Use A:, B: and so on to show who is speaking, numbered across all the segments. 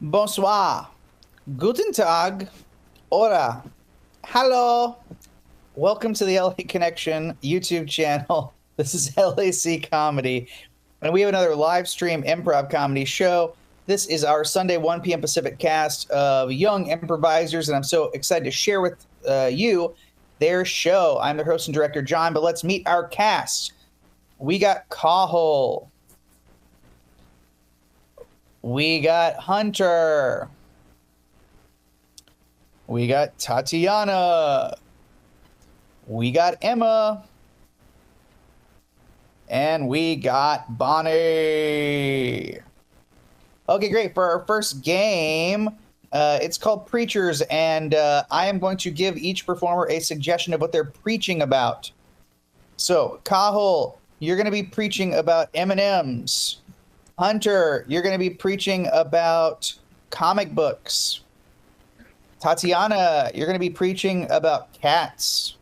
A: Bonsoir. Guten Tag. Ora. Hello. Welcome to the LA Connection YouTube channel. This is LAC Comedy, and we have another live stream improv comedy show. This is our Sunday 1 p.m. Pacific cast of young improvisers, and I'm so excited to share with you their show. I'm their host and director, John, but let's meet our cast. We got Cahill. We got Hunter. We got Tatiana. We got Emma. And we got Bonnie. Okay, great. For our first game, it's called Preachers, and I am going to give each performer a suggestion of what they're preaching about. So, Cahill, you're going to be preaching about M&Ms. Hunter, you're going to be preaching about comic books. Tatiana, you're going to be preaching about cats.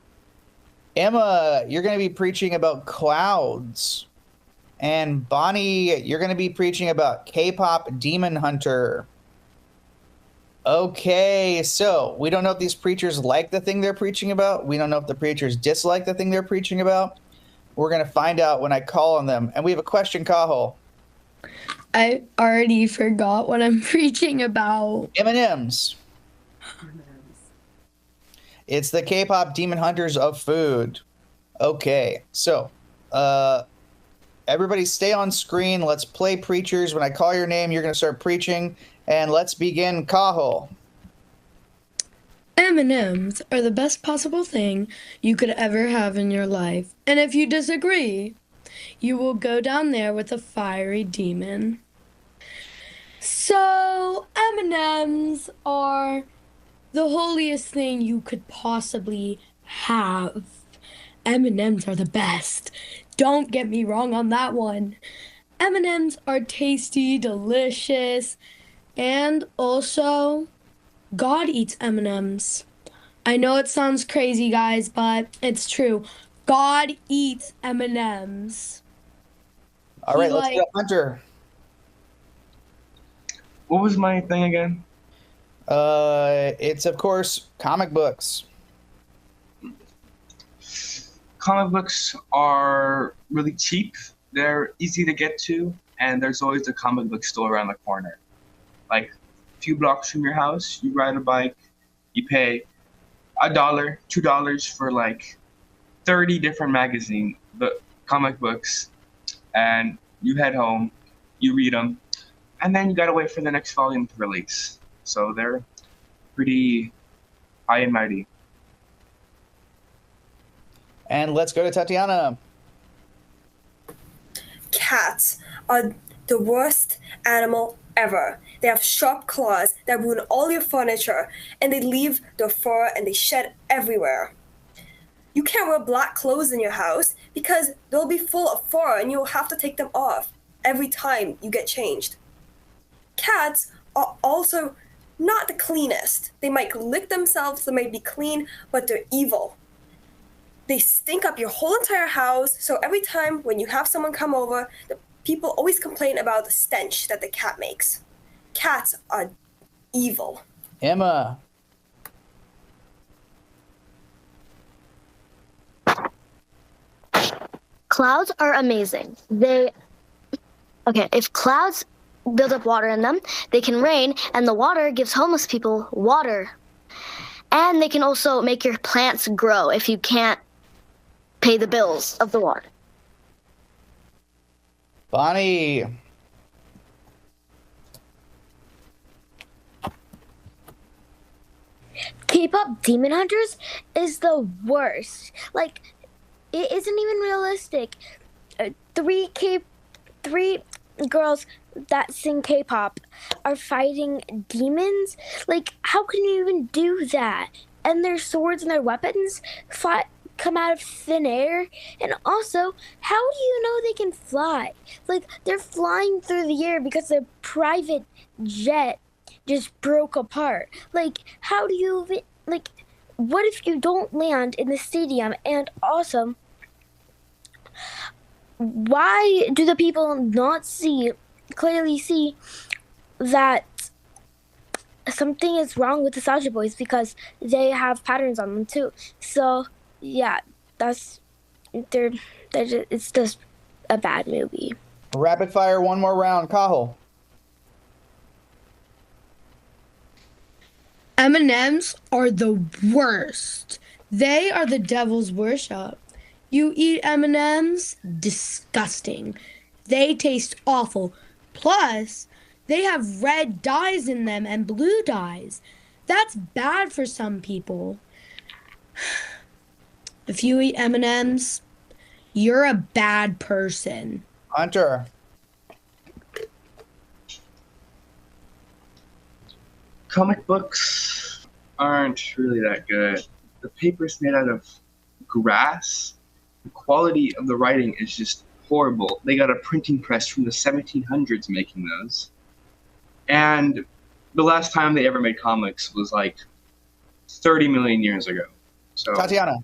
A: Emma, you're going to be preaching about clouds. And Bonnie, you're going to be preaching about K-pop Demon Hunter. Okay, so we don't know if these preachers like the thing they're preaching about. We don't know if the preachers dislike the thing they're preaching about. We're going to find out when I call on them. And we have a question, Cahill.
B: I already forgot what I'm preaching about.
A: M&Ms. It's the K-pop Demon Hunters of food. Okay, so everybody stay on screen. Let's play Preachers. When I call your name, you're going to start preaching. And let's begin, Cahill.
B: M&Ms are the best possible thing you could ever have in your life. And if you disagree, you will go down there with a fiery demon. So, M&Ms are the holiest thing you could possibly have. M&Ms are the best. Don't get me wrong on that one. M&Ms are tasty, delicious, and also God eats M&Ms. I know it sounds crazy, guys, but it's true. God eats M&Ms.
A: All right, let's go, Hunter.
C: What was my thing again?
A: It's, of course, comic books.
C: Comic books are really cheap. They're easy to get to, and there's always a comic book store around the corner. Like a few blocks from your house, you ride a bike, you pay $1, $2 for like 30 different comic books, and you head home, you read them, and then you gotta wait for the next volume to release. So they're pretty high and mighty.
A: And let's go to Tatiana.
D: Cats are the worst animal ever. They have sharp claws that ruin all your furniture, and they leave their fur and they shed everywhere. You can't wear black clothes in your house because they'll be full of fur and you'll have to take them off every time you get changed. Cats are also not the cleanest. They might lick themselves, they might be clean, but they're evil. They stink up your whole entire house, so every time when you have someone come over, the people always complain about the stench that the cat makes. Cats are evil.
A: Emma.
E: Clouds are amazing. If clouds build up water in them, they can rain, and the water gives homeless people water. And they can also make your plants grow if you can't pay the bills of the water.
A: Bonnie.
F: K-pop Demon Hunters is the worst. Like, it isn't even realistic. Three girls that sing K-pop are fighting demons. Like, how can you even do that? And their swords and their weapons come out of thin air. And also, how do you know they can fly? Like, they're flying through the air because their private jet just broke apart. Like, how do you even, like, what if you don't land in the stadium? And also, why do the people not clearly see that something is wrong with the Soldier Boys because they have patterns on them too. So yeah, it's just a bad movie.
A: Rapid fire, one more round. Cahill.
B: M&Ms are the worst. They are the devil's worship. You eat M&Ms? Disgusting. They taste awful. Plus, they have red dyes in them and blue dyes. That's bad for some people. If you eat M&Ms, you're a bad person.
A: Hunter.
C: Comic books aren't really that good. The paper's made out of grass. The quality of the writing is just horrible. They got a printing press from the 1700s making those. And the last time they ever made comics was like 30 million years ago. So
A: Tatiana.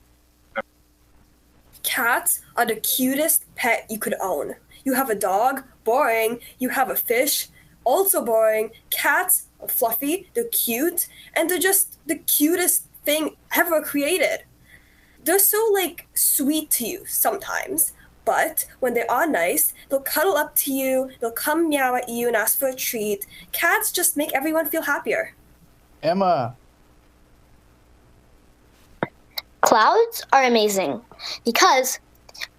D: Cats are the cutest pet you could own. You have a dog, boring. You have a fish, also boring. Cats are fluffy, they're cute, and they're just the cutest thing ever created. They're so like sweet to you sometimes, but when they are nice, they'll cuddle up to you, they'll come meow at you and ask for a treat. Cats just make everyone feel happier.
A: Emma.
E: Clouds are amazing because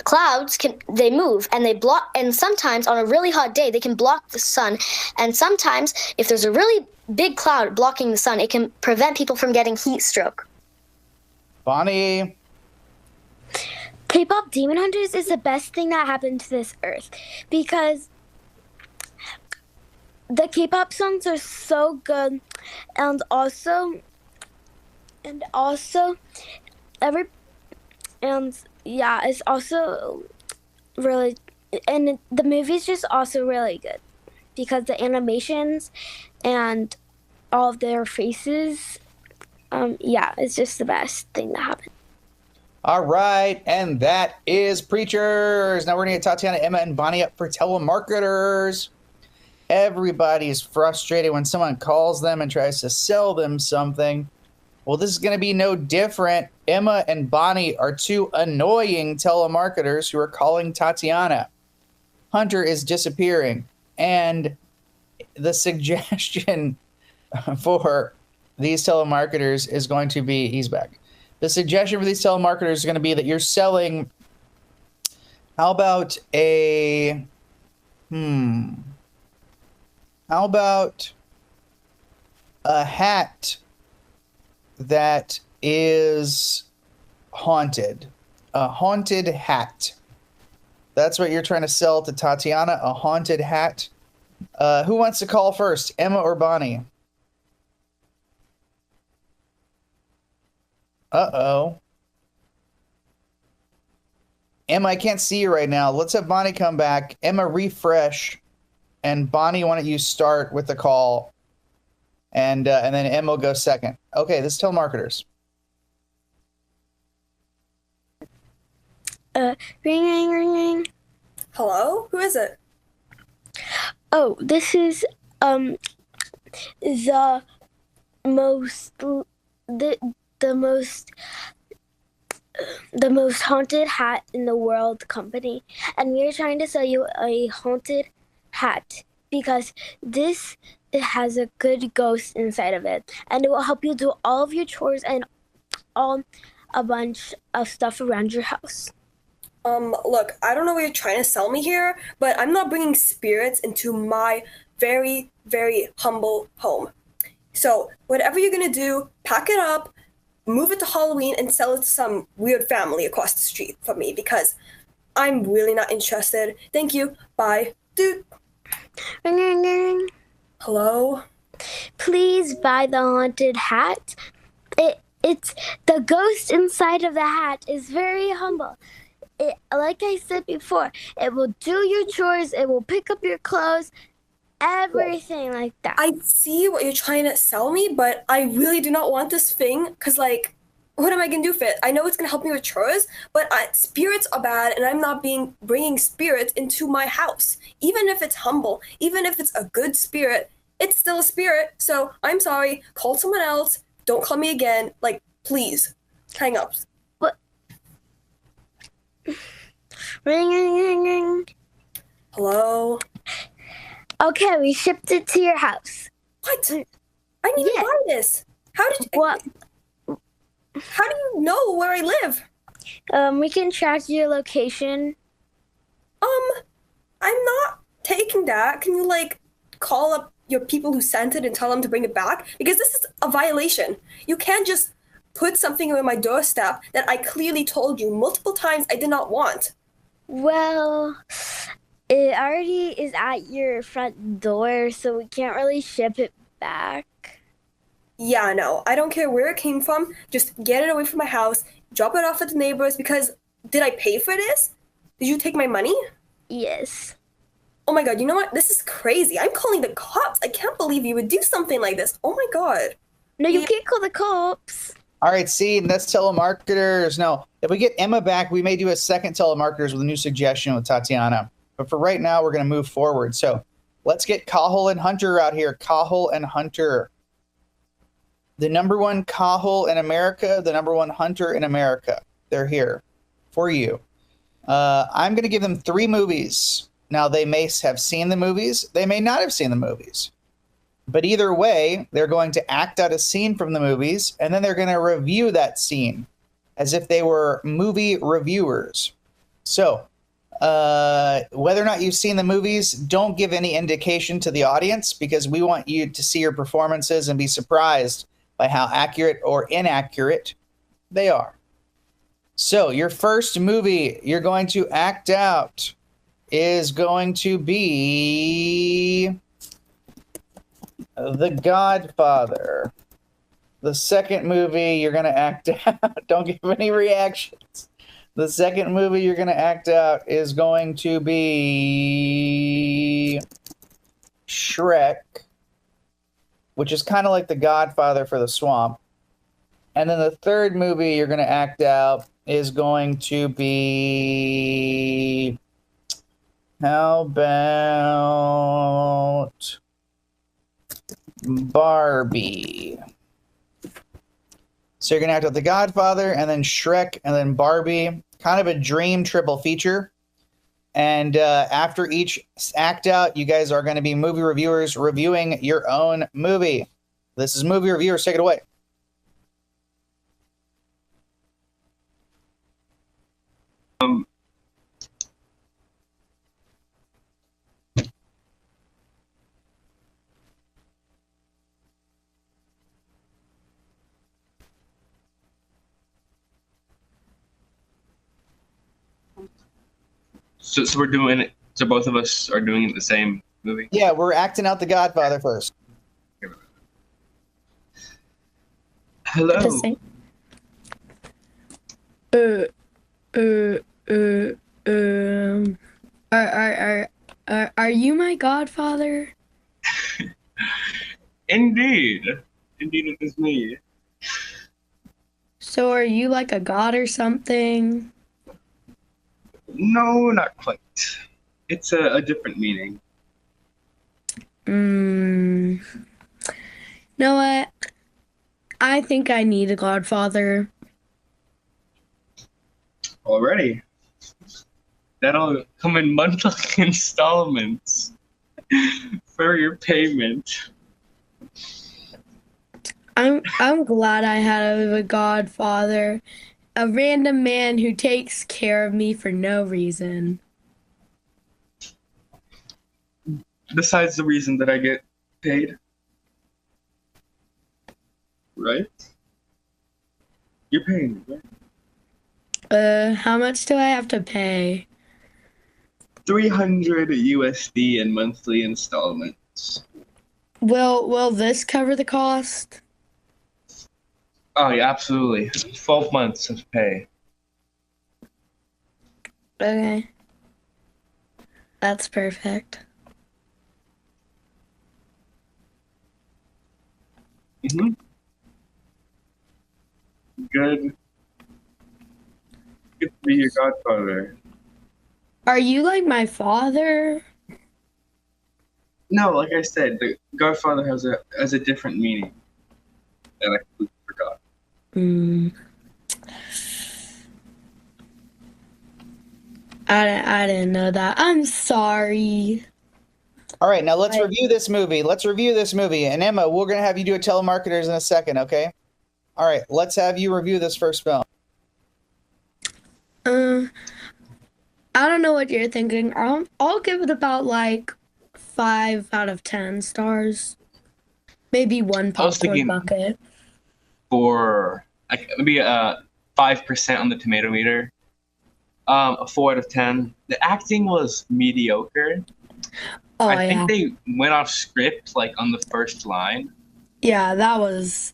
E: clouds they move and they block, and sometimes on a really hot day they can block the sun, and sometimes if there's a really big cloud blocking the sun, it can prevent people from getting heat stroke.
A: Bonnie.
F: K-pop Demon Hunters is the best thing that happened to this earth because the K-pop songs are so good, and also it's also really, and the movie's just also really good because the animations and all of their faces, it's just the best thing that happened.
A: All right, and that is Preachers. Now we're going to get Tatiana, Emma, and Bonnie up for Telemarketers. Everybody's frustrated when someone calls them and tries to sell them something. Well, this is going to be no different. Emma and Bonnie are two annoying telemarketers who are calling Tatiana. Hunter is disappearing, and the suggestion for these telemarketers is going to be, he's back. The suggestion for these telemarketers is going to be that you're selling, how about a hat that is haunted? A haunted hat. That's what you're trying to sell to Tatiana, a haunted hat. Who wants to call first, Emma or Bonnie? Uh-oh. Emma, I can't see you right now. Let's have Bonnie come back. Emma, refresh. And Bonnie, why don't you start with the call? And then Emma will go second. Okay, this is telemarketers.
F: Ring, ring, ring, ring.
D: Hello? Who is it?
F: Oh, this is the most haunted hat in the world company, and we are trying to sell you a haunted hat because it has a good ghost inside of it, and it will help you do all of your chores and a bunch of stuff around your house.
D: Look, I don't know what you're trying to sell me here, but I'm not bringing spirits into my very, very humble home. So whatever you're gonna do, pack it up, move it to Halloween, and sell it to some weird family across the street from me because I'm really not interested. Thank you. Bye. Dude.
F: Ring, ring, ring.
D: Hello?
F: Please buy the haunted hat. It's the ghost inside of the hat is very humble. Like I said before, it will do your chores, it will pick up your clothes, everything like that.
D: I see what you're trying to sell me, but I really do not want this thing because, like, what am I going to do for it? I know it's going to help me with chores, but spirits are bad, and I'm not bringing spirits into my house. Even if it's humble, even if it's a good spirit, it's still a spirit. So I'm sorry. Call someone else. Don't call me again. Like, please, hang up.
F: What? Ring, ring, ring, ring.
D: Hello.
F: Okay, we shipped it to your house.
D: What? I need to buy this. How did you?
F: What?
D: How do you know where I live?
F: We can track your location.
D: I'm not taking that. Can you like call up your people who sent it and tell them to bring it back? Because this is a violation. You can't just put something on my doorstep that I clearly told you multiple times I did not want.
F: Well, it already is at your front door, so we can't really ship it back.
D: Yeah, no, I don't care where it came from. Just get it away from my house, drop it off at the neighbors. Because did I pay for this? Did you take my money?
F: Yes.
D: Oh my god, you know what? This is crazy. I'm calling the cops. I can't believe you would do something like this. Oh my god.
F: No, you can't call the cops.
A: All right, see, that's telemarketers. No, if we get Emma back, we may do a second telemarketers with a new suggestion with Tatiana. But for right now, we're going to move forward. So let's get Cahill and Hunter out here. Cahill and Hunter. The number one Cahill in America, the number one Hunter in America. They're here for you. I'm going to give them 3 movies. Now, they may have seen the movies. They may not have seen the movies. But either way, they're going to act out a scene from the movies, and then they're going to review that scene as if they were movie reviewers. So, whether or not you've seen the movies, don't give any indication to the audience, because we want you to see your performances and be surprised by how accurate or inaccurate they are. So, your first movie you're going to act out is going to be The Godfather. The second movie you're going to act out, don't give any reactions. The second movie you're going to act out is going to be Shrek, which is kind of like The Godfather for the swamp. And then the third movie you're going to act out is going to be, how about Barbie? So you're going to act out The Godfather, and then Shrek, and then Barbie. Kind of a dream triple feature. And after each act out, you guys are going to be movie reviewers reviewing your own movie. This is Movie Reviewers. Take it away.
C: So we're doing it. So both of us are doing it the same movie.
A: Yeah, we're acting out The Godfather first.
C: Hello.
B: Interesting. Are you my godfather?
C: Indeed. Indeed, it is me.
B: So are you like a god or something?
C: No, not quite. It's a different meaning.
B: You know what? I think I need a godfather.
C: Already. That'll come in monthly installments for your payment.
B: I'm glad I had a godfather, a random man who takes care of me for no reason.
C: Besides the reason that I get paid. Right? You're paying me, right?
B: How much do I have to pay?
C: 300 USD in monthly installments.
B: Will this cover the cost?
C: Oh, yeah, absolutely. 12 months of pay.
B: Okay. That's perfect.
C: Mm-hmm. Good. Good to be your godfather.
B: Are you like my father?
C: No, like I said, the Godfather has a different meaning that I completely forgot.
B: Mm. I didn't know that. I'm sorry.
A: All right, now let's
B: Right.
A: review this movie. Let's review this movie. And Emma, we're going to have you do a telemarketers in a second, okay? All right, let's have you review this first film.
B: Uh, I don't know what you're thinking. I'll give it about like 5 out of 10 stars. Maybe one
C: I was
B: popcorn
C: thinking
B: bucket.
C: for like maybe 5% on the tomato meter. A 4 out of 10. The acting was mediocre.
B: Oh
C: I
B: yeah.
C: think they went off script like on the first line.
B: Yeah, that was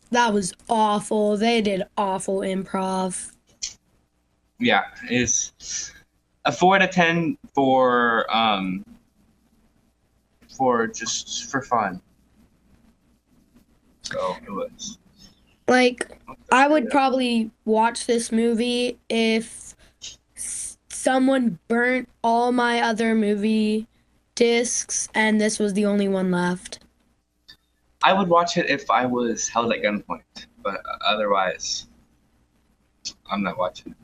B: awful. They did awful improv.
C: Yeah, it's a 4 out of 10 for just for fun. So it was.
B: Like, I would probably watch this movie if someone burnt all my other movie discs and this was the only one left.
C: I would watch it if I was held at gunpoint, but otherwise, I'm not watching it.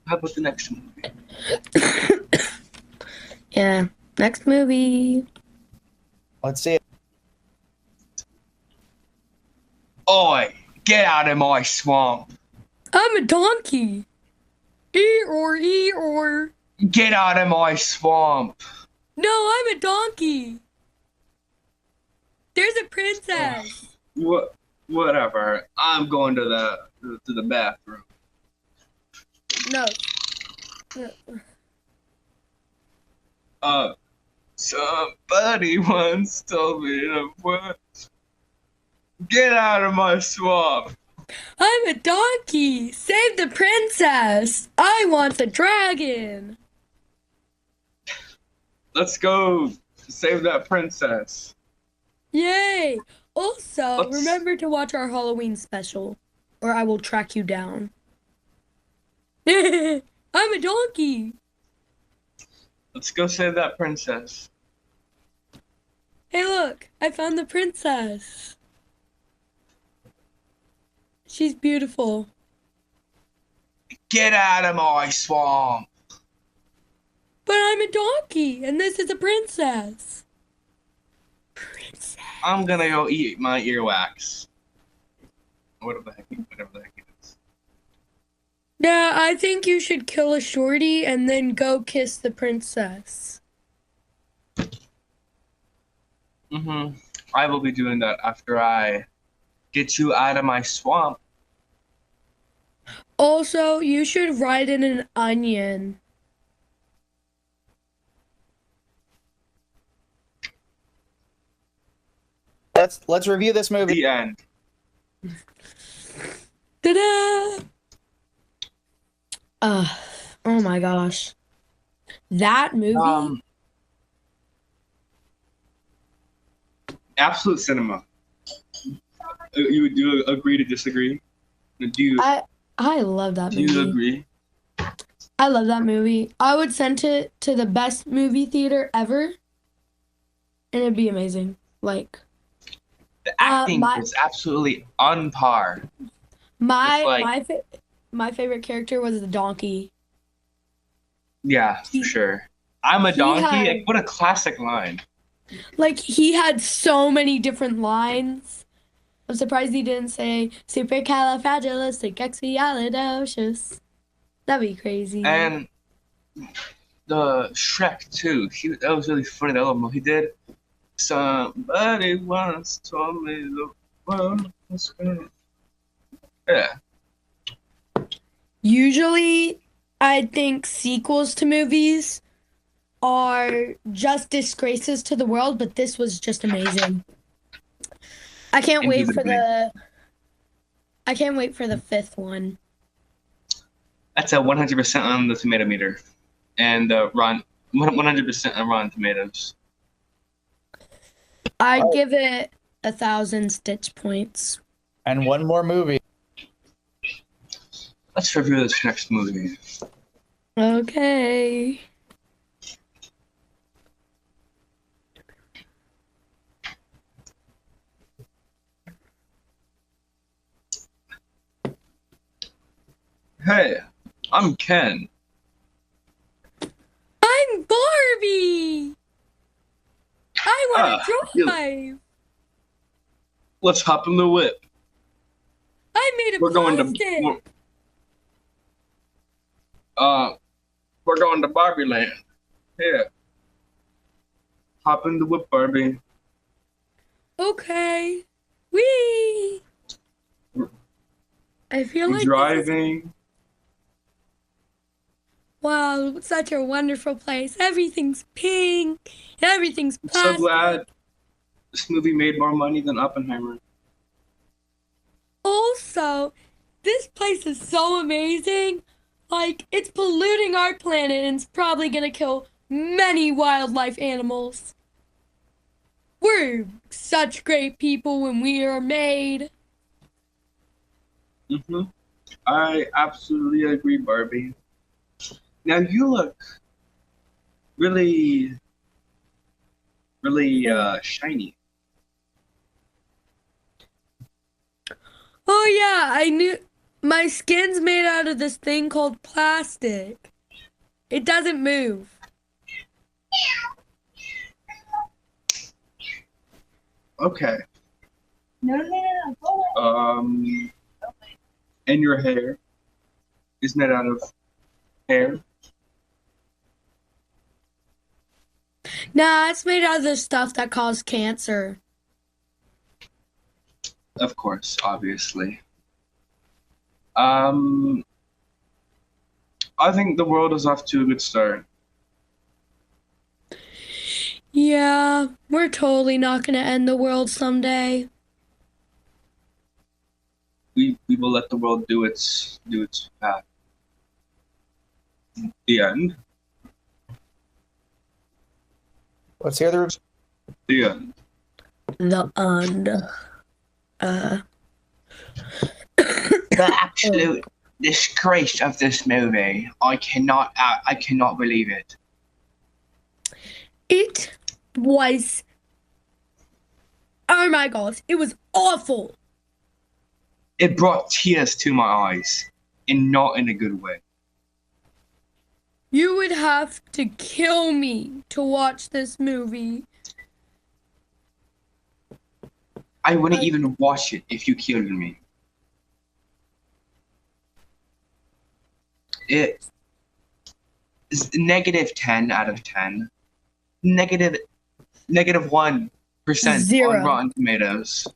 C: How about the next movie?
B: Yeah. Next movie.
A: Let's see it.
C: Oi, get out of my swamp!
B: I'm a donkey. Eeyore.
C: Get out of my swamp!
B: No, I'm a donkey. There's a princess.
C: Whatever. I'm going to the bathroom.
B: No.
C: Somebody once told me to what? Get out of my swamp!
B: I'm a donkey. Save the princess. I want the dragon.
C: Let's go save that princess.
B: Yay. Also,
C: Let's-
B: remember to watch our Halloween special, or I will track you down. I'm a donkey.
C: Let's go save that princess.
B: Hey, look. I found the princess. She's beautiful.
C: Get out of my swamp!
B: But I'm a donkey, and this is a princess. Princess.
C: I'm gonna go eat my earwax. Whatever the heck it is.
B: Yeah, I think you should kill a shorty and then go kiss the princess.
C: I will be doing that after I get you out of my swamp.
B: Also, you should ride in an onion.
A: Let's review this movie.
C: The end.
B: Ta-da! Oh my gosh. That movie?
C: Absolute cinema. You agree to disagree? Do you
B: I love that
C: do you
B: movie.
C: agree?
B: I love that movie. I would send it to the best movie theater ever. And it'd be amazing. Like,
C: The acting
B: my-
C: was absolutely on par.
B: my
C: It's like-
B: my favorite character was the donkey.
C: Yeah, for sure. I'm a
B: He
C: donkey.
B: had-
C: Like, what a classic line.
B: Like, he had so many different lines. I'm surprised he didn't say supercalifragilisticexpialidocious. That'd be crazy.
C: And the Shrek too. That was really funny. That little he did. Somebody once told me the world was good. Yeah.
B: Usually, I think sequels to movies are just disgraces to the world, but this was just amazing. I can't wait for the 5th one.
C: That's a 100% on the tomato meter, and 100% on Rotten Tomatoes.
B: I'd give it 1,000 Stitch points.
A: And one more movie.
C: Let's review this next movie.
B: Okay.
C: Hey, I'm Ken.
B: I'm Barbie. I want to
C: You,
B: drive.
C: let's hop in the whip.
B: I made a
C: We're going to
B: plastic.
C: we're going to Barbie Land. Here, hop in the whip, Barbie.
B: Okay. Whee! I feel
C: We're
B: like this is
C: driving.
B: wow, such a wonderful place. Everything's pink. Everything's
C: I'm so
B: plastic.
C: glad this movie made more money than Oppenheimer.
B: Also, this place is so amazing. Like, it's polluting our planet and it's probably gonna kill many wildlife animals. We're such great people when we are made.
C: I absolutely agree, Barbie. Now you look really, really shiny.
B: Oh, yeah, I knew my skin's made out of this thing called plastic. It doesn't move.
C: Okay. And your hair is made out of hair.
B: Nah, it's made out of the stuff that causes cancer.
C: Of course, obviously. I think the world is off to a good start.
B: Yeah, we're totally not gonna end the world someday.
C: We will let the world do its path. The end.
A: Let's hear the.
C: The end.
B: The end.
C: The absolute disgrace of this movie. I cannot believe it.
B: It was. Oh my gosh, it was awful.
C: It brought tears to my eyes, and not in a good way.
B: You would have to kill me to watch this movie.
C: I wouldn't even watch it if you killed me. It is -10 out of 10. -1%
B: Zero.
C: on Rotten Tomatoes.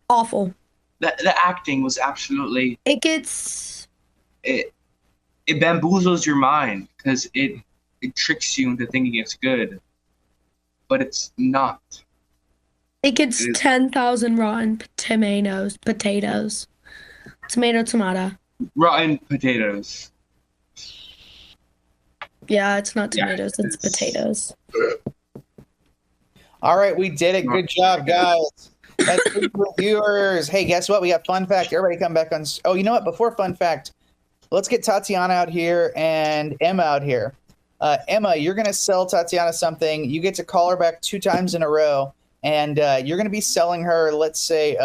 B: Awful.
C: The acting was absolutely
B: It gets.
C: it bamboozles your mind because it tricks you into thinking it's good, but it's not.
B: It gets
C: It is-
B: 10,000 rotten tomatoes. Potatoes. Tomato.
C: Rotten potatoes.
B: Yeah, it's not
C: Yeah,
B: tomatoes, it's potatoes.
A: All right, we did it. Good job, guys. That's good for viewers. Hey, guess what? We got fun fact. Everybody come back on. Oh, you know what? Before fun fact, let's get Tatiana out here and Emma out here. Emma, you're going to sell Tatiana something. You get to call her back 2 times in a row, and you're going to be selling her, let's say,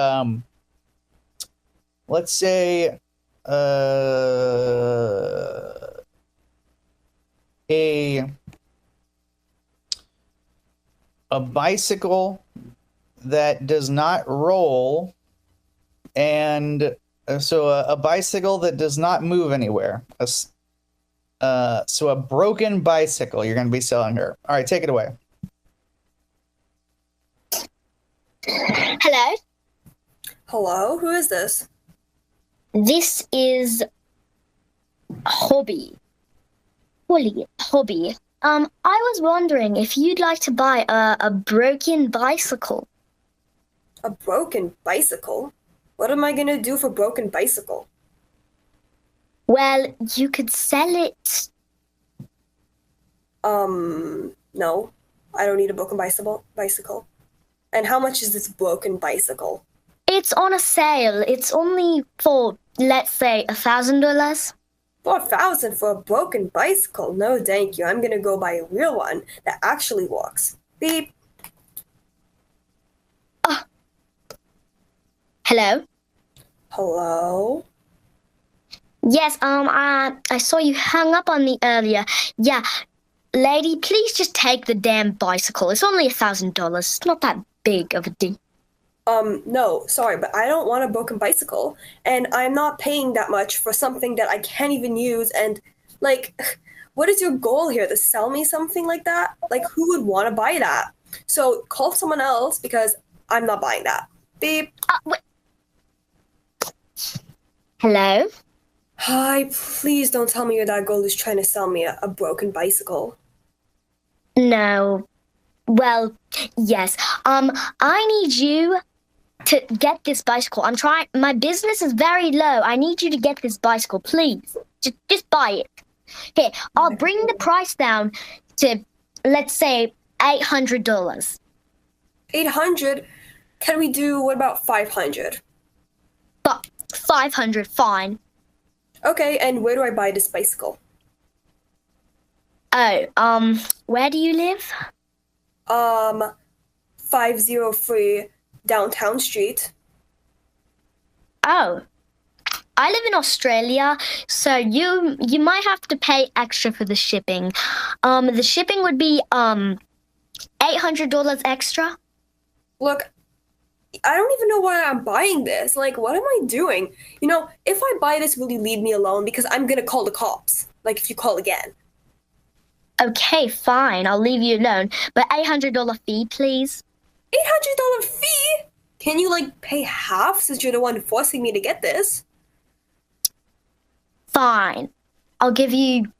A: a bicycle that does not roll, and so a bicycle that does not move anywhere. So a broken bicycle you're going to be selling her. All right, take it away.
E: Hello,
D: Hello, who is this?
E: this is Hobby. Hobby. I was wondering if you'd like to buy a broken bicycle.
D: A broken bicycle? What am I gonna do for broken bicycle?
E: Well, you could sell it.
D: No. I don't need a broken bicycle. And how much is this broken bicycle?
E: It's on a sale. It's only for, let's say, $1,000.
D: $4,000 for a broken bicycle? No, thank you. I'm gonna go buy a real one that actually walks. Beep.
E: Hello?
D: Hello?
E: Yes, I saw you hung up on me earlier. Yeah, lady, please just take the damn bicycle. It's only $1,000. It's not that big of a deal.
D: No, sorry, but I don't want a broken bicycle, and I'm not paying that much for something that I can't even use, and, like, what is your goal here? To sell me something like that? Like, who would want to buy that? So call someone else because I'm not buying that. Beep.
E: Wait. Hello?
D: Hi, please don't tell me your dad goal is trying to sell me a broken bicycle.
E: No. Well, yes. I need you to get this bicycle. My business is very low. I need you to get this bicycle, please. Just buy it. Here, I'll bring the price down to, let's say, $800.
D: 800? Can we do, what about 500?
E: But 500, fine.
D: Okay, and where do I buy this bicycle?
E: Oh, where do you live?
D: 503 Downtown Street.
E: Oh, I live in Australia, so you might have to pay extra for the shipping. The shipping would be $800 extra.
D: Look, I don't even know why I'm buying this. Like, what am I doing? You know, if I buy this, will you leave me alone? Because I'm gonna call the cops. Like, if you call again.
E: Okay, fine, I'll leave you alone. But $800 fee, please.
D: $800 fee? Can you, like, pay half since you're the one forcing me to get this?
E: Fine. I'll give you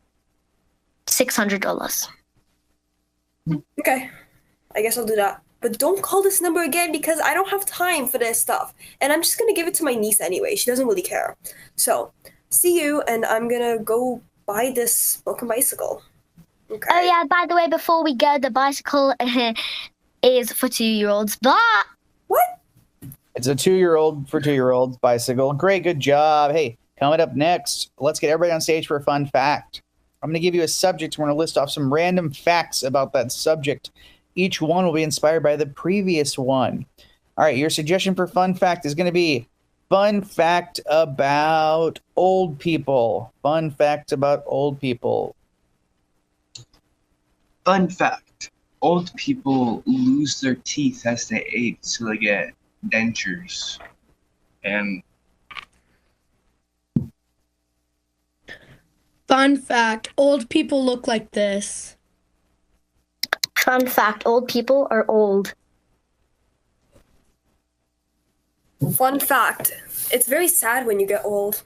E: $600.
D: Okay, I guess I'll do that. But don't call this number again because I don't have time for this stuff. And I'm just gonna give it to my niece anyway. She doesn't really care. So, see you, and I'm gonna go buy this broken bicycle. Okay.
E: Oh yeah, by the way, before we go, the bicycle is for 2-year-olds. But
D: What?
A: It's a 2-year-old for 2-year-olds bicycle. Great, good job. Hey, coming up next, let's get everybody on stage for a fun fact. I'm going to give you a subject. We're going to list off some random facts about that subject. Each one will be inspired by the previous one. All right, your suggestion for fun fact is going to be fun fact about old people. Fun fact about old people.
C: Fun fact: old people lose their teeth as they age, so they get dentures. And
B: Fun fact, old people look like this.
E: fun fact, old people are old.
D: Fun fact, it's very sad when you get old.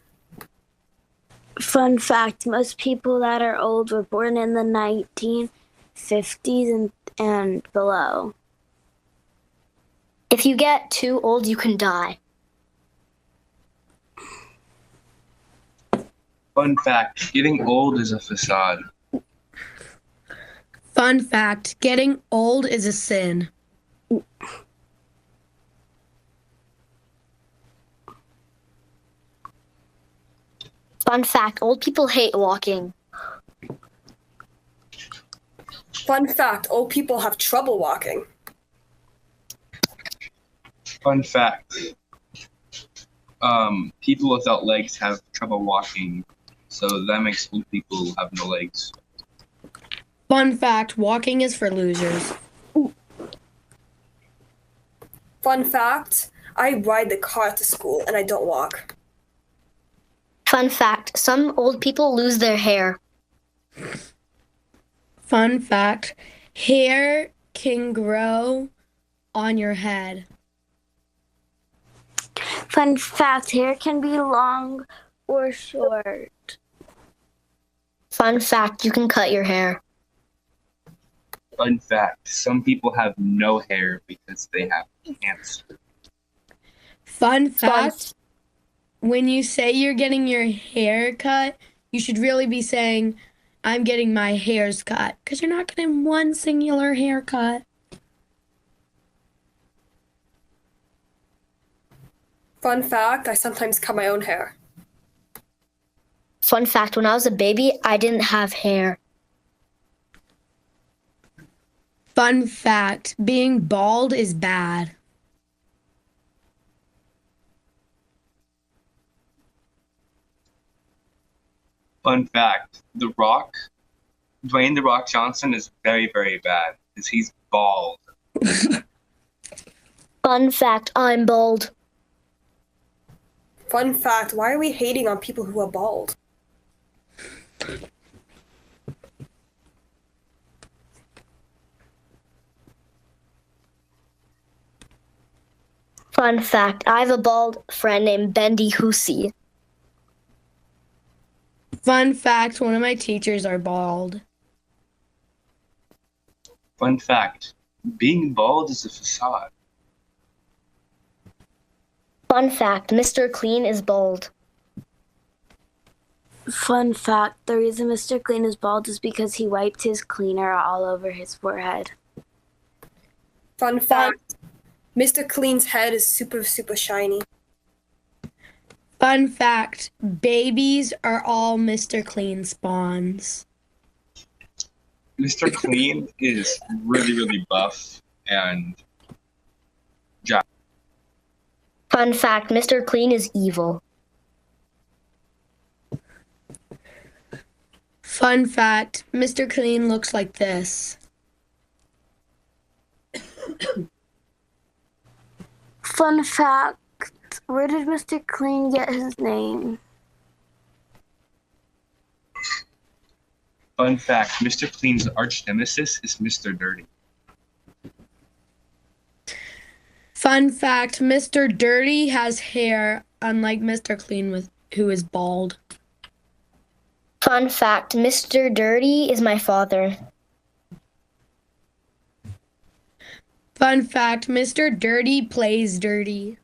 F: Fun fact, most people that are old were born in the 1950s and below.
E: If you get too old, you can die.
C: fun fact: getting old is a facade.
B: Fun fact, getting old is a sin.
E: Fun fact, old people hate walking.
D: Fun fact, old people have trouble walking.
C: Fun fact: people without legs have trouble walking, so that makes old people have no legs.
B: Fun fact, walking is for losers.
D: Fun fact, I ride the car to school and I don't walk.
E: Fun fact, some old people lose their hair.
B: Fun fact, hair can grow on your head.
F: Fun fact, hair can be long or short.
E: Fun fact, you can cut your hair.
C: Fun fact: some people have no hair because they have cancer.
B: Fun fact, when you say you're getting your hair cut, you should really be saying, I'm getting my hairs cut, because you're not getting one singular haircut.
D: Fun fact, I sometimes cut my own hair.
E: Fun fact, when I was a baby, I didn't have hair.
B: Fun fact, being bald is bad.
C: Fun fact: Dwayne the Rock Johnson is very, very bad because he's bald.
E: Fun fact, I'm bald.
D: Fun fact, why are we hating on people who are bald?
E: Fun fact, I have a bald friend named Bendy Hussey.
B: Fun fact, one of my teachers are bald.
C: Fun fact: being bald is a facade.
E: Fun fact, Mr. Clean is bald.
F: Fun fact, the reason Mr. Clean is bald is because he wiped his cleaner all over his forehead.
D: Fun fact, Mr. Clean's head is super, super shiny.
B: Fun fact, babies are all Mr. Clean spawns.
C: Mr. Clean is really, really buff and jacked.
E: Fun fact, Mr. Clean is evil.
B: Fun fact, Mr. Clean looks like this.
F: Fun fact, where did Mr. Clean get his name?
C: Fun fact: Mr. Clean's arch nemesis is Mr. Dirty.
B: Fun fact, Mr. Dirty has hair, unlike Mr. Clean, who is bald.
E: Fun fact, Mr. Dirty is my father.
B: Fun fact, Mr. Dirty plays dirty.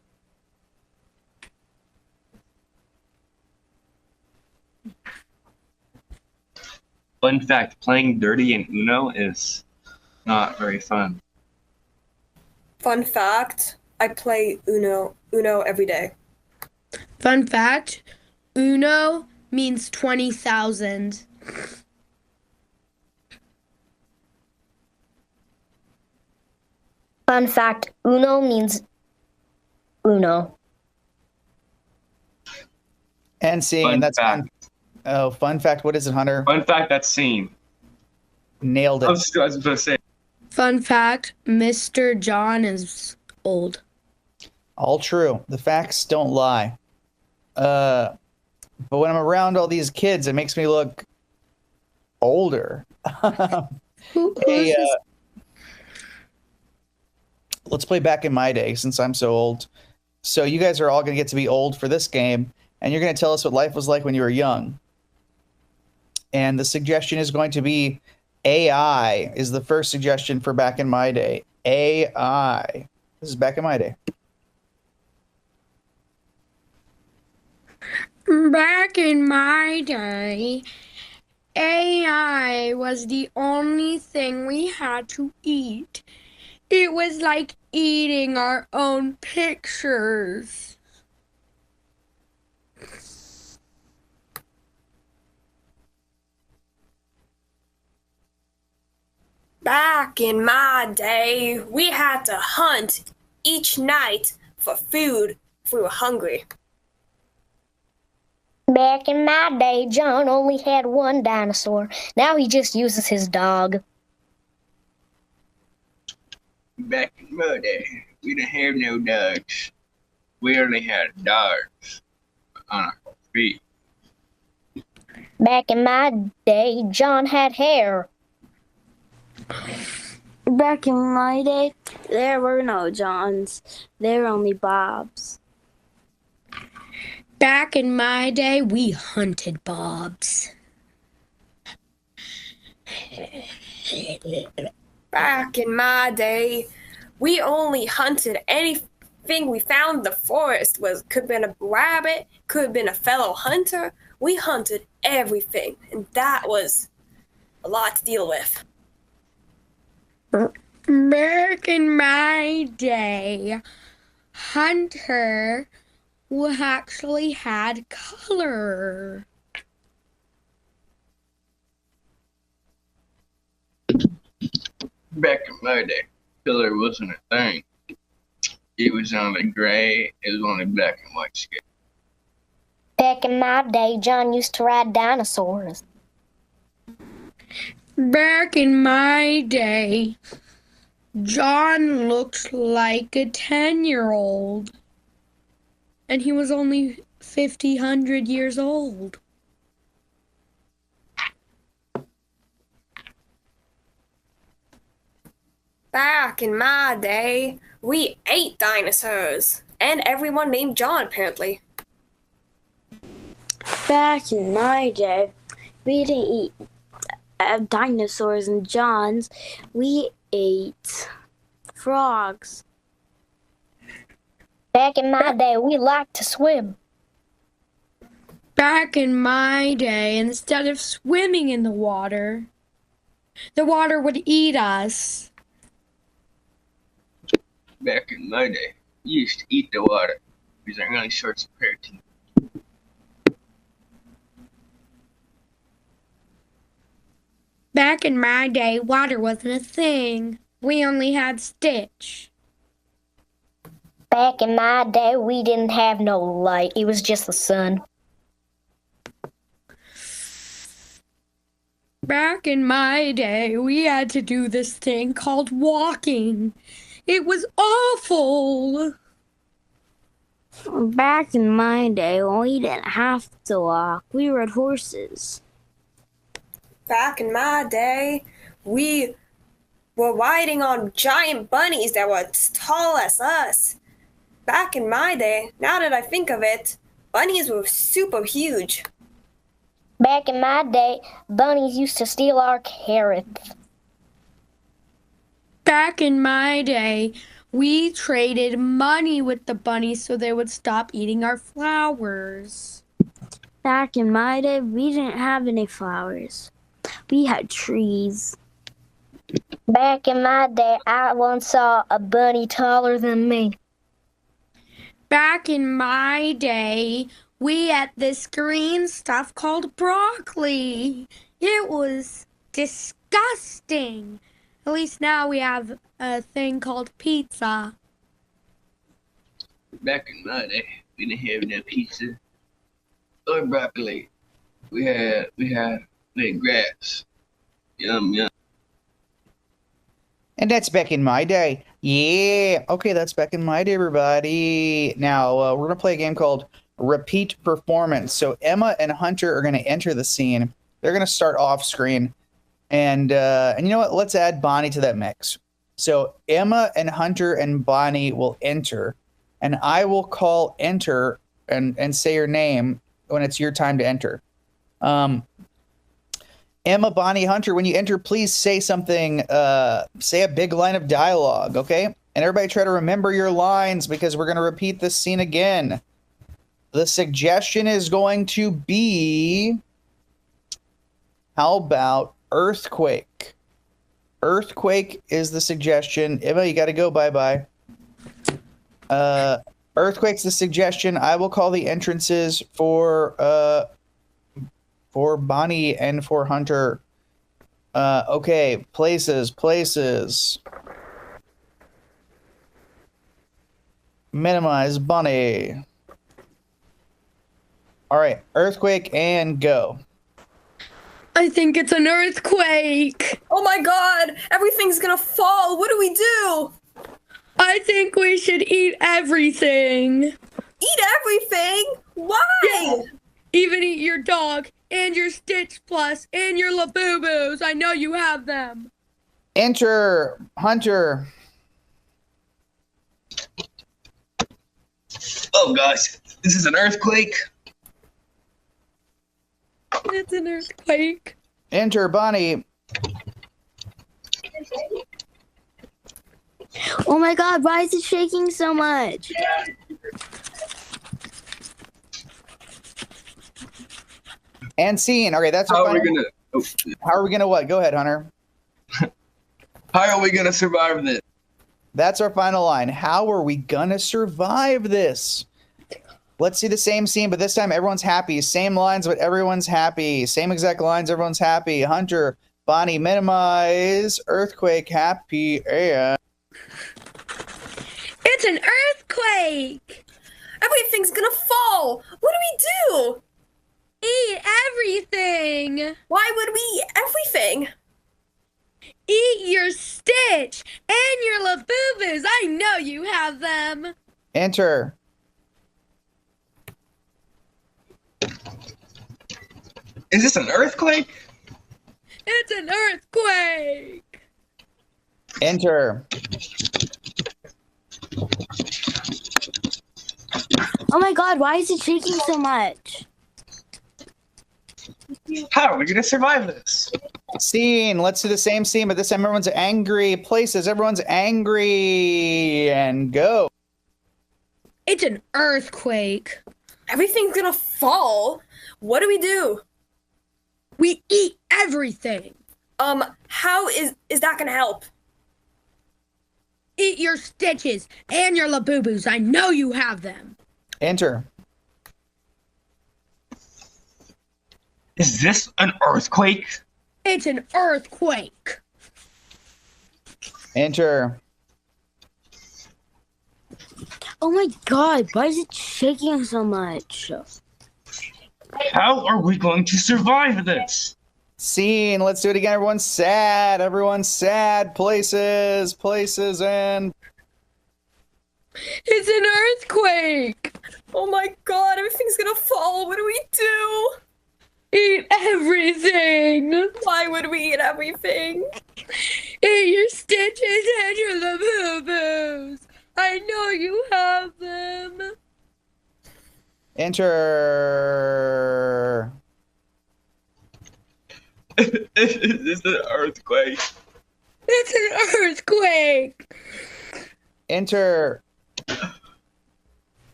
C: Fun fact: playing dirty in Uno is not very fun.
D: Fun fact, I play Uno every day.
B: Fun fact, Uno means 20,000.
E: Fun fact, Uno means Uno.
A: And seeing,
C: Fun
A: and that's
C: fact.
A: fun. Oh, fun fact. What is it, Hunter?
C: Fun fact: that scene.
A: Nailed
C: I
A: it.
C: was going to say.
B: Fun fact, Mr. John is old.
A: All true. The facts don't lie. But when I'm around all these kids, it makes me look older. Hey, let's play Back in My Day since I'm so old. So you guys are all going to get to be old for this game, and you're going to tell us what life was like when you were young. And the suggestion is going to be AI is the first suggestion for Back in My Day. AI. This is Back in My Day.
B: Back in my day, AI was the only thing we had to eat. It was like eating our own pictures.
D: Back in my day, we had to hunt each night for food if we were hungry.
E: Back in my day, John only had one dinosaur. Now he just uses his dog.
C: Back in my day, we didn't have no dogs. We only had dogs on our feet.
E: Back in my day, John had hair.
F: Back in my day, there were no Johns. There were only Bobs.
B: Back in my day, we hunted bobs.
D: Back in my day, we only hunted anything we found in the forest. Could have been a rabbit, could have been a fellow hunter. We hunted everything, and that was a lot to deal with.
B: Back in my day, Hunter actually had color.
C: Back in my day, color wasn't a thing. It was only gray. It was only black and white skin.
E: Back in my day, John used to ride dinosaurs.
B: Back in my day, John looked like a 10-year-old. And he was only 100 years old.
D: Back in my day, we ate dinosaurs. And everyone named John, apparently.
F: Back in my day, we didn't eat dinosaurs and Johns. We ate frogs.
E: Back in my day, we liked to swim.
B: Back in my day, instead of swimming in the water would eat us.
C: Back in my day, we used to eat the water because I'm really short of protein.
B: Back in my day, water wasn't a thing. We only had Stitch.
E: Back in my day, we didn't have no light. It was just the sun.
B: Back in my day, we had to do this thing called walking. It was awful.
F: Back in my day, we didn't have to walk. We rode horses.
D: Back in my day, we were riding on giant bunnies that were as tall as us. Back in my day, now that I think of it, bunnies were super huge.
E: Back in my day, bunnies used to steal our carrots.
B: Back in my day, we traded money with the bunnies so they would stop eating our flowers.
F: Back in my day, we didn't have any flowers. We had trees.
E: Back in my day, I once saw a bunny taller than me.
B: Back in my day, we ate this green stuff called broccoli. It was disgusting. At least now we have a thing called pizza.
C: Back in my day, we didn't have no pizza or broccoli. We had grass. Yum yum.
A: And that's back in my day. Yeah. Okay, that's back in my day, everybody. Now, we're going to play a game called Repeat Performance. So Emma and Hunter are going to enter the scene. They're going to start off screen. And you know what? Let's add Bonnie to that mix. So Emma and Hunter and Bonnie will enter. And I will call enter and say your name when it's your time to enter. Emma, Bonnie, Hunter, when you enter, please say something. Say a big line of dialogue, okay? And everybody try to remember your lines because we're going to repeat this scene again. The suggestion is going to be, how about earthquake? Earthquake is the suggestion. Emma, you got to go. Bye-bye. Earthquake's the suggestion. I will call the entrances for Bonnie and for Hunter. Okay, places. Minimize Bonnie. All right, earthquake and go.
B: I think it's an earthquake.
D: Oh my god, everything's gonna fall. What do we do?
B: I think we should eat everything.
D: Eat everything? Why?
B: Yeah. Even eat your dog and your Stitch Plus and your Labubu's. I know you have them.
A: Enter Hunter.
C: Oh gosh, this is an earthquake.
B: It's an earthquake.
A: Enter Bonnie.
F: Oh my god, why is it shaking so much?
A: And scene. Okay, that's
C: How
A: our
C: are we
A: final.
C: gonna? Oh,
A: How are we gonna what? Go ahead, Hunter.
C: how are we gonna survive this?
A: That's our final line. How are we gonna survive this? Let's see the same scene, but this time everyone's happy. Same lines, but everyone's happy. Same exact lines, everyone's happy. Hunter, Bonnie, minimize, earthquake, happy, and
B: It's an earthquake.
D: Everything's gonna fall. What do we do?
B: Eat everything.
D: Why would we eat everything?
B: Eat your Stitch and your Labubu's. I know you have them.
A: Enter.
C: Is this an earthquake?
B: It's an earthquake.
A: Enter.
F: Oh my god, why is it shaking so much?
C: How are we gonna survive this?
A: Scene. Let's do the same scene, but this time everyone's angry. Places. Everyone's angry. And go.
B: It's an earthquake.
D: Everything's gonna fall. What do we do?
B: We eat everything.
D: How is that gonna help?
B: Eat your Stitches and your Labubu's. I know you have them.
A: Enter.
C: Is this an earthquake?
B: It's an earthquake.
A: Enter.
F: Oh my god, why is it shaking so much?
C: How are we going to survive this?
A: Scene. Let's do it again. Everyone's sad. Everyone's sad. Places. Places. And
B: It's an earthquake.
D: Oh my god, everything's gonna fall. What do we do?
B: Eat everything.
D: Why would we eat everything?
B: Eat your Stitches and your Labubu's. I know you have them.
A: enter.
C: Is this an earthquake?
B: It's an earthquake.
A: Enter.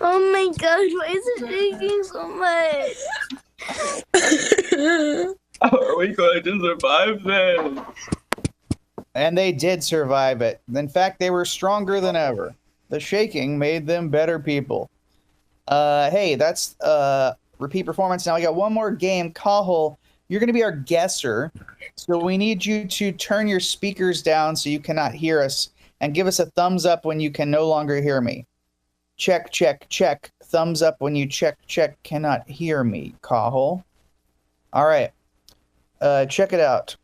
F: Oh my gosh, why is it shaking so much?
C: How are we going to survive this?
A: And they did survive it. In fact, they were stronger than ever. The shaking made them better people. Hey, that's repeat performance. Now I got one more game. Cahill, you're going to be our guesser. So we need you to turn your speakers down so you cannot hear us and give us a thumbs up when you can no longer hear me. Check, check, check. Thumbs up when you check, check, cannot hear me, Cahill. All right. Check it out.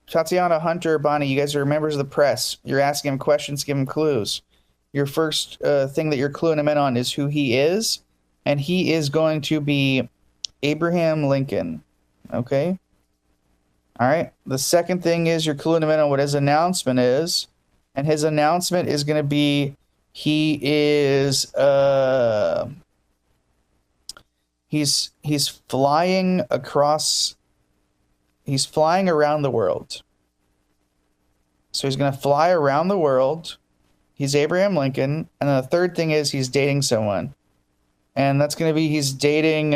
A: Tatiana, Hunter, Bonnie, you guys are members of the press. You're asking him questions, give him clues. Your first thing that you're cluing him in on is who he is, and he is going to be Abraham Lincoln. Okay? All right. The second thing is you're cluing him in on what his announcement is, and his announcement is going to be he is he's flying across. He's flying around the world. So he's going to fly around the world. He's Abraham Lincoln. And then the third thing is he's dating someone. And that's going to be he's dating,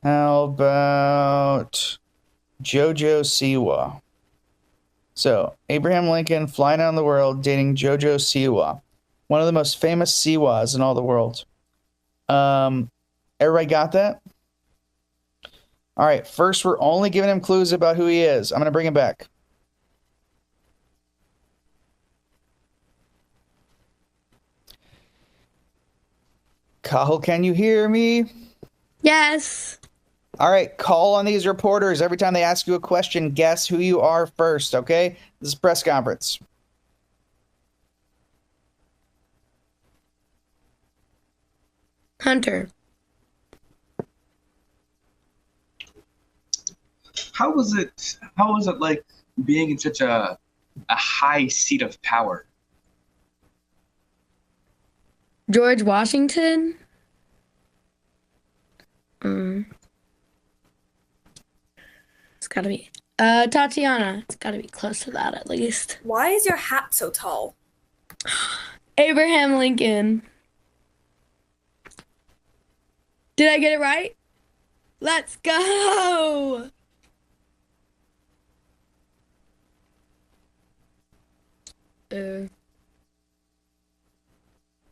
A: how about Jojo Siwa? So Abraham Lincoln flying around the world dating Jojo Siwa. One of the most famous Siwas in all the world. Everybody got that? All right, first we're only giving him clues about who he is. I'm going to bring him back. Cahill, can you hear me?
B: Yes.
A: All right, call on these reporters. Every time they ask you a question, guess who you are first, okay? This is press conference.
B: Hunter.
C: How was it like being in such a high seat of power?
B: George Washington. It's gotta be. Tatiana. It's gotta be close to that at least.
D: Why is your hat so tall?
B: Abraham Lincoln. Did I get it right? Let's go!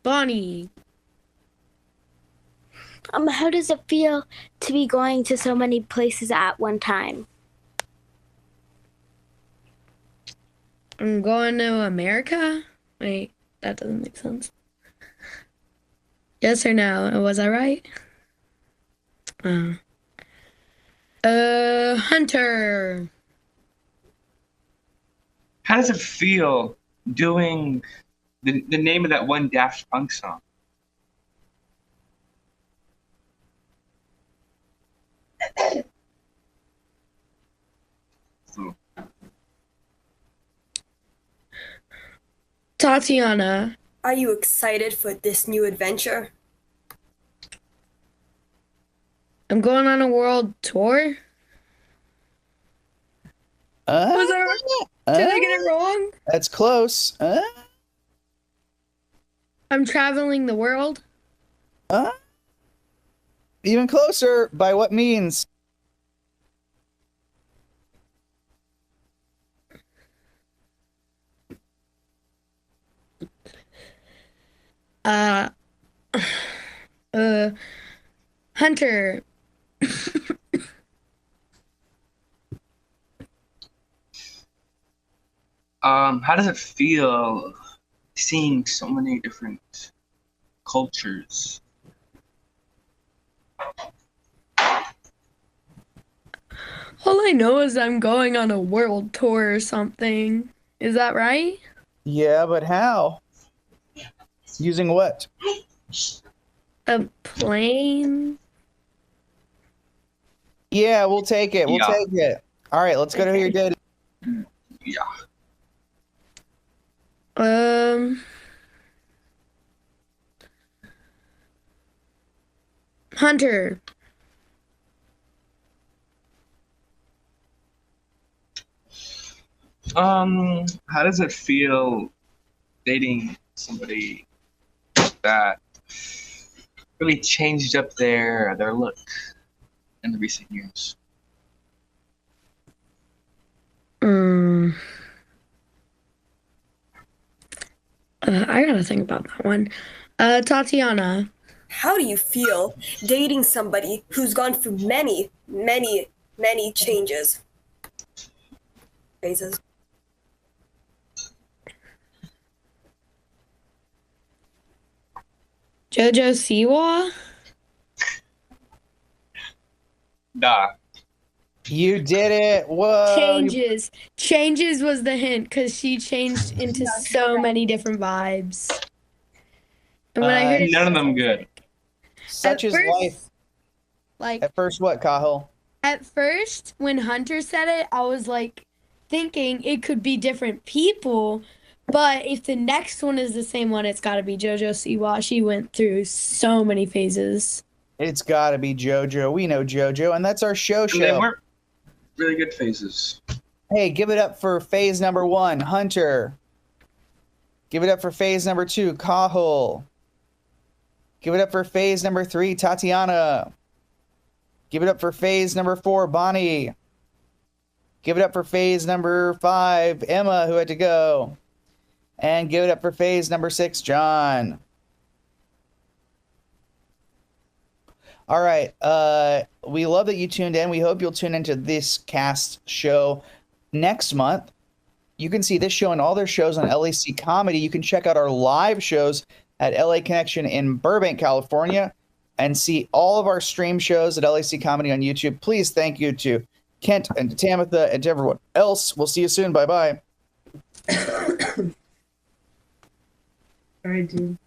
B: Bonnie.
F: How does it feel to be going to so many places at one time?
B: I'm going to America? Wait. That doesn't make sense. Yes or no? Was I right? Hunter.
C: How does it feel doing the name of that one Daft Punk song? So,
B: Tatiana.
D: Are you excited for this new adventure?
B: I'm going on a world tour. Was did I get it wrong?
A: That's close.
B: I'm traveling the world.
A: Even closer. By what means?
B: Hunter.
C: how does it feel seeing so many different cultures?
B: All I know is I'm going on a world tour or something. Is that right?
A: Yeah, but how? Using what?
B: A plane?
A: Yeah, we'll take it. We'll
C: Yeah.
A: take it. All right, let's go to who you're dating.
C: Yeah.
B: Hunter.
C: How does it feel dating somebody that really changed up their look in the recent years?
B: I gotta think about that one. Tatiana.
D: How do you feel dating somebody who's gone through many, many, many changes? Phases.
B: Jojo Siwa?
C: Nah.
A: You did it. Whoa.
B: Changes. Changes was the hint because she changed into so many different vibes. And when I heard it,
C: None of them good.
A: Such
B: at
A: is
B: first,
A: life.
B: like
A: At first, what, Cahill?
B: at first when Hunter said it, I was like thinking it could be different people. But if the next one is the same one, it's got to be JoJo Siwa. She went through so many phases.
A: It's got to be JoJo. We know JoJo, and that's our show.
C: And they weren't really good phases.
A: Hey, give it up for phase number 1, Hunter. Give it up for phase number 2, Cahill. Give it up for phase number 3, Tatiana. Give it up for phase number 4, Bonnie. Give it up for phase number 5, Emma, who had to go. And give it up for phase number 6, John. All right. We love that you tuned in. We hope you'll tune into this cast show next month. You can see this show and all their shows on LAC Comedy. You can check out our live shows at LA Connection in Burbank, California, and see all of our stream shows at LAC Comedy on YouTube. Please thank you to Kent and to Tamitha and to everyone else. We'll see you soon. Bye-bye.
B: All right, dude.